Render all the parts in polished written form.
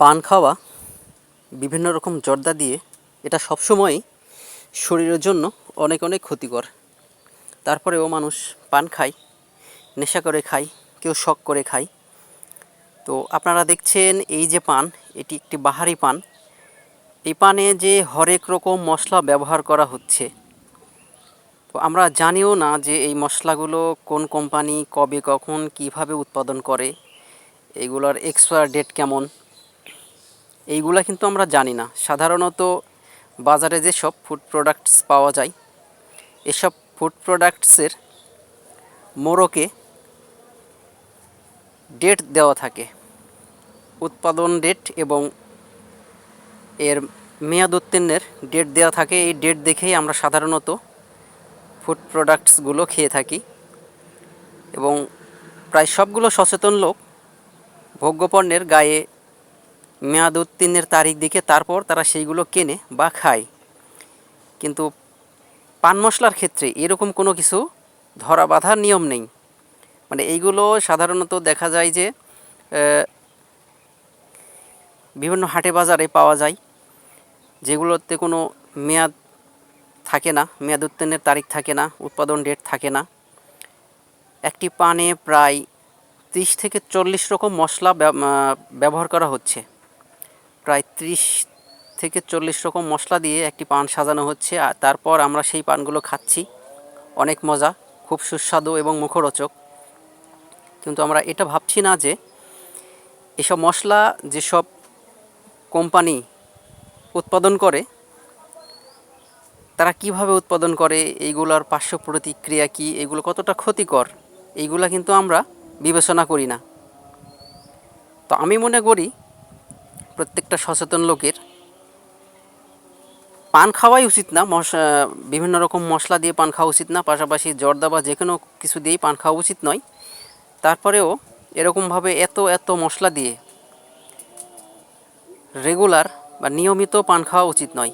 পান খাওয়া বিভিন্ন রকম জর্দা দিয়ে এটা সবসময়ই শরীরের জন্য অনেক অনেক ক্ষতিকর। তারপরেও মানুষ পান খায়, নেশা করে খায়, কেউ শখ করে খায়। তো আপনারা দেখছেন এই যে পান, এটি একটি বাহারি পান। এই পানে যে হরেক রকম মশলা ব্যবহার করা হচ্ছে, তো আমরা জানিও না যে এই মশলাগুলো কোন কোম্পানি কবে কখন কিভাবে উৎপাদন করে, এইগুলোর এক্সপায়ার ডেট কেমন, এইগুলা কিন্তু আমরা জানি না। সাধারণত বাজারে যেসব ফুড প্রোডাক্টস পাওয়া যায়, এসব ফুড প্রোডাক্টসের মোড়কে ডেট দেওয়া থাকে, উৎপাদন ডেট এবং এর মেয়াদ উত্তীর্ণের ডেট দেওয়া থাকে। এই ডেট দেখেই আমরা সাধারণত ফুড প্রোডাক্টসগুলো খেয়ে থাকি এবং প্রায় সবগুলো সচেতন লোক ভোগ্যপণ্যের গায়ে মেয়াদ উত্তীর্ণের তারিখ দেখে তারপর তারা সেইগুলো কেনে বা খায়। কিন্তু পান মশলার ক্ষেত্রে এরকম কোনো কিছু ধরা বাঁধার নিয়ম নেই। মানে এইগুলো সাধারণত দেখা যায় যে বিভিন্ন হাটে বাজারে পাওয়া যায়, যেগুলোতে কোনো মেয়াদ থাকে না, মেয়াদ উত্তীর্ণের তারিখ থাকে না, উৎপাদন ডেট থাকে না। একটি পানে প্রায় 30 থেকে 40 রকম মশলা ব্যবহার করা হচ্ছে। প্রায় 30 থেকে 40 রকম মশলা দিয়ে একটি পান সাজানো হচ্ছে, আর তারপর আমরা সেই পানগুলো খাচ্ছি। অনেক মজা, খুব সুস্বাদু এবং মুখরোচক। কিন্তু আমরা এটা ভাবছি না যে এসব মশলা যেসব কোম্পানি উৎপাদন করে, তারা কিভাবে উৎপাদন করে, এইগুলোর পার্শ্ব প্রতিক্রিয়া কী, এগুলো কতটা ক্ষতিকর, এইগুলা কিন্তু আমরা বিবেচনা করি না। তো আমি মনে করি প্রত্যেকটা সচেতন লোকের পান খাওয়াই উচিত না, বিভিন্ন রকম মশলা দিয়ে পান খাওয়া উচিত না, পাশাপাশি জর্দা বা যে কোনো কিছু দিয়েই পান খাওয়া উচিত নয়। তারপরেও এরকমভাবে এত এত মশলা দিয়ে রেগুলার বা নিয়মিত পান খাওয়া উচিত নয়।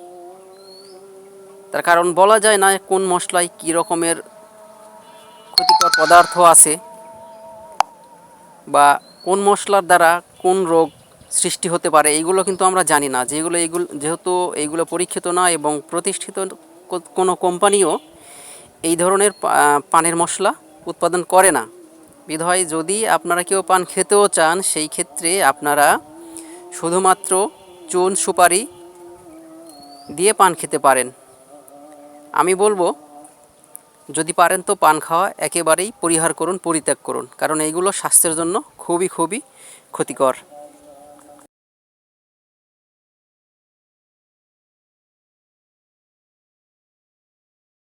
তার কারণ বলা যায় না কোন মশলায় কী রকমের ক্ষতিকর পদার্থ আছে বা কোন মশলার দ্বারা কোন রোগ সৃষ্টি হতে পারে, এইগুলো কিন্তু আমরা জানি না। যেহেতু এইগুলো পরীক্ষিত না এবং প্রতিষ্ঠিত কোনো কোম্পানিও এই ধরনের পানের মশলা উৎপাদন করে না। বিধায় যদি আপনারা কেউ পান খেতেও চান, সেই ক্ষেত্রে আপনারা শুধুমাত্র চুন সুপারি দিয়ে পান খেতে পারেন। আমি বলবো যদি পারেন তো পান খাওয়া একেবারেই পরিহার করুন, পরিত্যাগ করুন, কারণ এইগুলো স্বাস্থ্যের জন্য খুবই খুবই ক্ষতিকর।